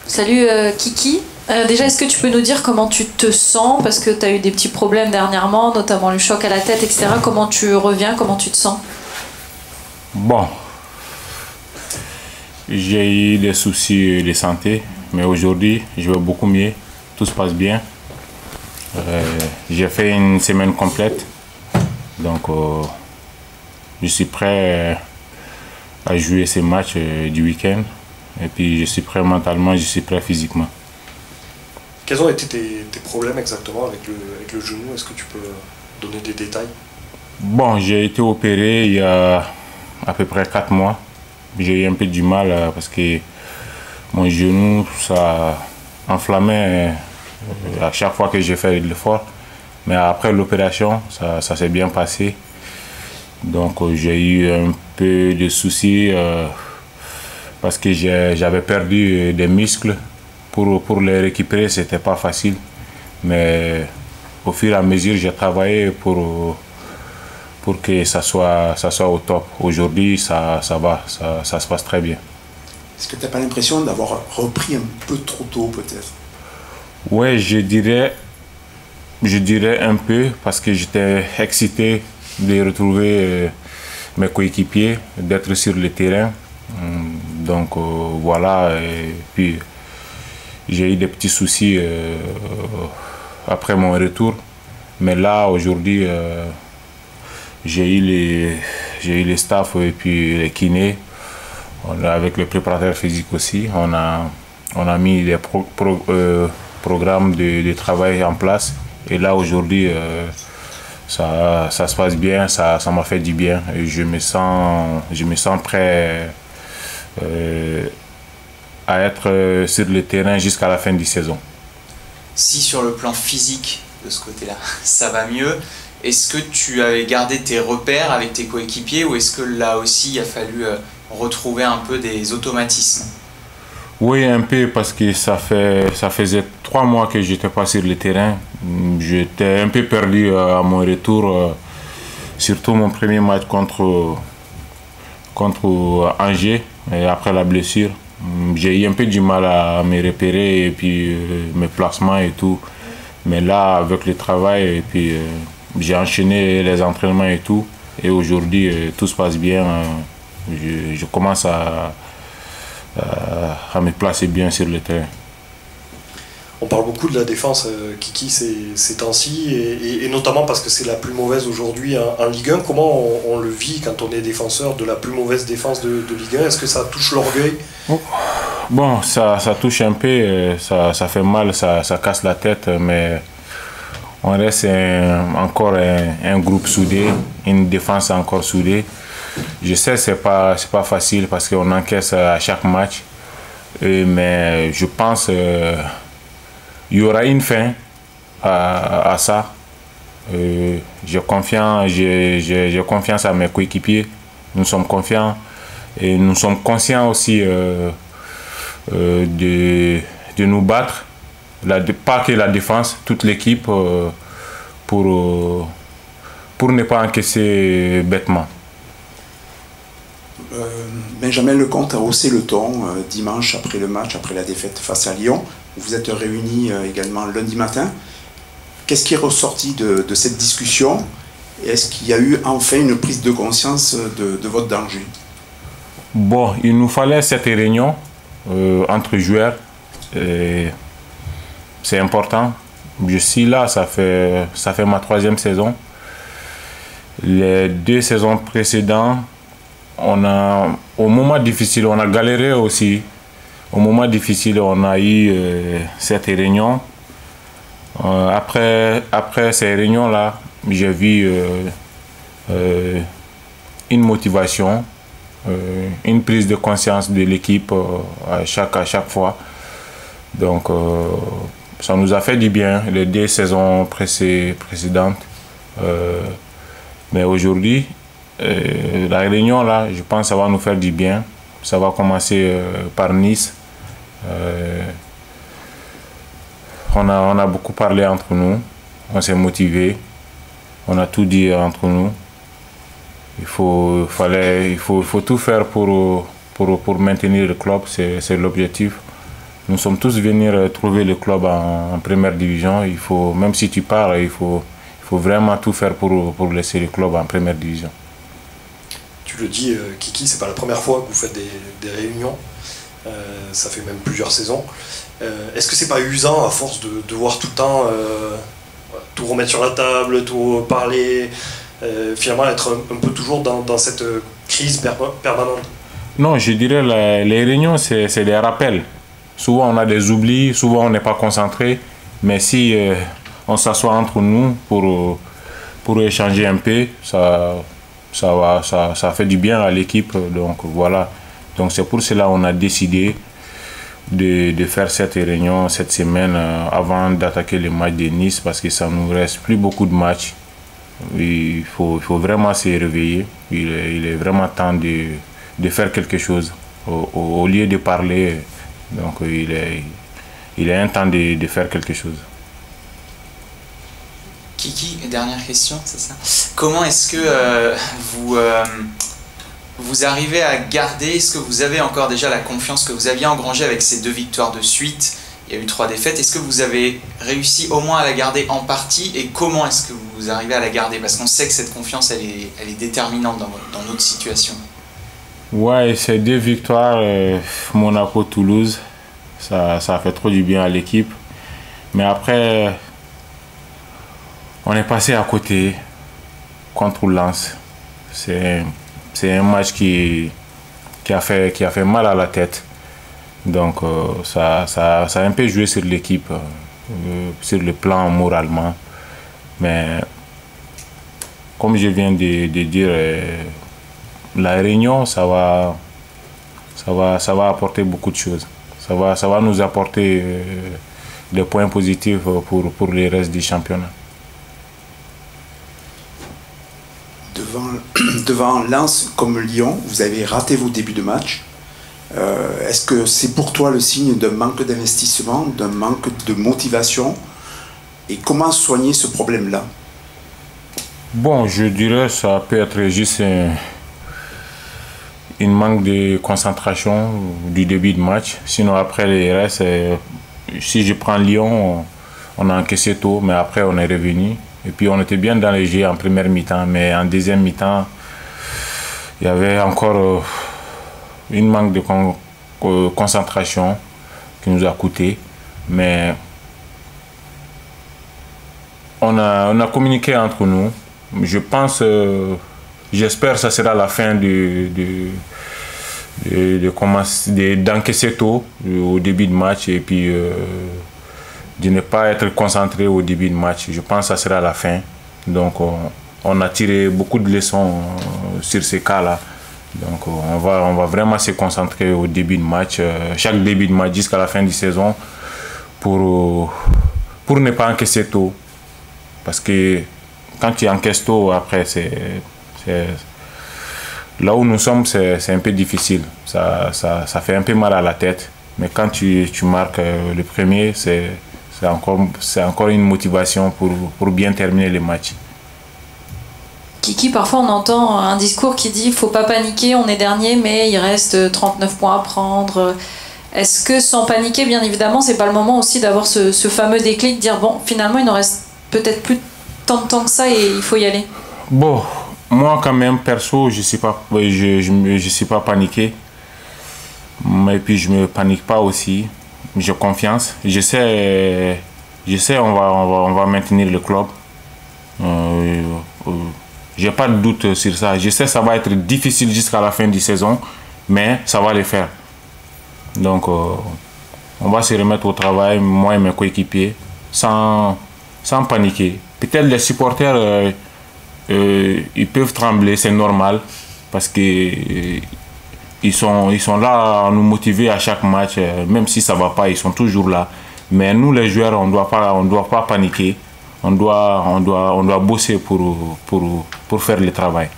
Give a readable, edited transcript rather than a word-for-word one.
Salut Kiki. Déjà, est-ce que tu peux nous dire comment tu te sens? Parce que tu as eu des petits problèmes dernièrement, notamment le choc à la tête, etc. Comment tu reviens? Comment tu te sens? Bon, j'ai eu des soucis de santé, mais aujourd'hui, je vais beaucoup mieux. Tout se passe bien. J'ai fait une semaine complète, donc je suis prêt à jouer ces matchs du week-end. Et puis je suis prêt mentalement, je suis prêt physiquement. Quels ont été tes problèmes exactement avec le genou? Est-ce que tu peux donner des détails? Bon, j'ai été opéré il y a à peu près 4 mois. J'ai eu un peu du mal parce que mon genou, ça enflammait à chaque fois que j'ai fait l'effort. Mais après l'opération, ça s'est bien passé. Donc j'ai eu un peu de soucis parce que j'avais perdu des muscles. Pour les récupérer, c'était pas facile. Mais au fur et à mesure, j'ai travaillé pour que ça soit au top. Aujourd'hui, ça va, ça se passe très bien. Est-ce que tu n'as pas l'impression d'avoir repris un peu trop tôt, peut-être? Oui, je dirais un peu, parce que j'étais excité de retrouver mes coéquipiers, d'être sur le terrain. Donc voilà, et puis j'ai eu des petits soucis après mon retour. Mais là, aujourd'hui, j'ai eu les staffs et puis les kinés. Avec le préparateur physique aussi, on a mis des programmes de travail en place. Et là, aujourd'hui, ça se passe bien, ça m'a fait du bien. Et je me sens prêt à être sur le terrain jusqu'à la fin de saison. Si sur le plan physique, de ce côté-là, ça va mieux, est-ce que tu avais gardé tes repères avec tes coéquipiers ou est-ce que là aussi il a fallu retrouver un peu des automatismes? Oui, un peu, parce que ça faisait 3 mois que j'étais pas sur le terrain. J'étais un peu perdu à mon retour, surtout mon premier match contre Angers, et après la blessure. J'ai eu un peu du mal à me repérer et puis mes placements et tout. Mais là, avec le travail, et puis j'ai enchaîné les entraînements et tout. Et aujourd'hui, tout se passe bien. Je commence à me placer bien sur le terrain. On parle beaucoup de la défense, Kiki, ces temps-ci, et notamment parce que c'est la plus mauvaise aujourd'hui en Ligue 1. Comment on le vit quand on est défenseur de la plus mauvaise défense de Ligue 1? Est-ce que ça touche l'orgueil? Bon, ça touche un peu, ça fait mal, ça casse la tête, mais on reste encore un groupe soudé, une défense encore soudée. Je sais que c'est pas facile parce qu'on encaisse à chaque match, mais je pense il y aura une fin à ça. J'ai confiance à mes coéquipiers. Nous sommes confiants et nous sommes conscients aussi de nous battre. Pas que la défense, toute l'équipe pour ne pas encaisser bêtement. Benjamin Lecomte a haussé le ton dimanche après le match, après la défaite face à Lyon. Vous êtes réunis également lundi matin. Qu'est-ce qui est ressorti de cette discussion? Est-ce qu'il y a eu enfin une prise de conscience de votre danger? Bon, il nous fallait cette réunion entre joueurs. C'est important. Je suis là, ça fait ma 3e saison. Les 2 saisons précédentes, au moment difficile, on a galéré aussi. Au moment difficile, on a eu cette réunion. Après ces réunions-là, j'ai vu une motivation, une prise de conscience de l'équipe à chaque fois. Donc, ça nous a fait du bien les 2 saisons précédentes. Mais aujourd'hui, la réunion là, je pense que ça va nous faire du bien. Ça va commencer par Nice. On a beaucoup parlé entre nous. On s'est motivé. On a tout dit entre nous. Il faut tout faire pour maintenir le club. C'est l'objectif. nous sommes tous venus trouver le club en première division. Il faut, même si tu pars, il faut vraiment tout faire pour laisser le club en première division. Tu le dis, Kiki, c'est pas la première fois que vous faites des réunions. Ça fait même plusieurs saisons. Est-ce que c'est pas usant à force de devoir tout le temps tout remettre sur la table, tout parler, finalement être un peu toujours dans cette crise permanente? Non, je dirais les réunions, c'est des rappels. Souvent on a des oublis, souvent on n'est pas concentré, mais si on s'assoit entre nous pour échanger un peu, ça fait du bien à l'équipe. Donc voilà. Donc c'est pour cela qu'on a décidé de faire cette réunion cette semaine avant d'attaquer le match de Nice, parce que ça nous reste plus beaucoup de matchs. Il faut vraiment se réveiller. Il est vraiment temps de faire quelque chose au lieu de parler. Donc il est un temps de faire quelque chose. Kiki, dernière question, c'est ça. Comment est-ce que vous arrivez à garder, est-ce que vous avez encore déjà la confiance que vous aviez engrangée avec ces 2 victoires de suite? Il y a eu 3 défaites. Est-ce que vous avez réussi au moins à la garder en partie, et comment est-ce que vous arrivez à la garder? Parce qu'on sait que cette confiance, elle est déterminante dans notre situation. Ouais, ces 2 victoires, Monaco-Toulouse, ça fait trop du bien à l'équipe. Mais après, on est passé à côté contre Lens. C'est un match qui a fait mal à la tête. Donc ça a un peu joué sur l'équipe, sur le plan moralement. Mais comme je viens de dire, la réunion, ça va apporter beaucoup de choses. Ça va nous apporter des points positifs pour le reste du championnat. Devant Lens comme Lyon, vous avez raté vos débuts de match. Est-ce que c'est pour toi le signe d'un manque d'investissement, d'un manque de motivation? Et comment soigner ce problème-là? Bon, je dirais que ça peut être juste une manque de concentration du début de match. Sinon, après les restes, si je prends Lyon, on a encaissé tôt, mais après on est revenu. Et puis on était bien dans les jeux en première mi-temps, mais en deuxième mi-temps, il y avait encore une manque de concentration qui nous a coûté. Mais on a communiqué entre nous. Je pense, j'espère que ça sera la fin d'encaisser tôt au début de match, et puis de ne pas être concentré au début de match. Je pense que ça sera la fin. Donc on a tiré beaucoup de leçons sur ces cas-là. Donc on va vraiment se concentrer au début de match, chaque début de match jusqu'à la fin de saison, pour ne pas encaisser tôt. Parce que quand tu encaisses tôt, après, là où nous sommes, c'est un peu difficile. Ça fait un peu mal à la tête. Mais quand tu marques le premier, c'est encore une motivation pour bien terminer les matchs. Kiki, parfois on entend un discours qui dit « faut pas paniquer, on est dernier, mais il reste 39 points à prendre ». Est-ce que sans paniquer, bien évidemment, c'est pas le moment aussi d'avoir ce fameux déclic, de dire « bon, finalement, il nous reste peut-être plus tant de temps que ça et il faut y aller ». Bon, moi quand même, perso, je suis pas paniqué. Et puis je me panique pas aussi. J'ai confiance. Je sais on va maintenir le club. J'ai pas de doute sur ça. Je sais que ça va être difficile jusqu'à la fin de saison, mais ça va le faire. Donc on va se remettre au travail, moi et mes coéquipiers, sans paniquer. Peut-être les supporters ils peuvent trembler, c'est normal, parce que ils sont là à nous motiver à chaque match, même si ça va pas, ils sont toujours là. Mais nous les joueurs, on doit pas paniquer. On doit bosser pour faire le travail.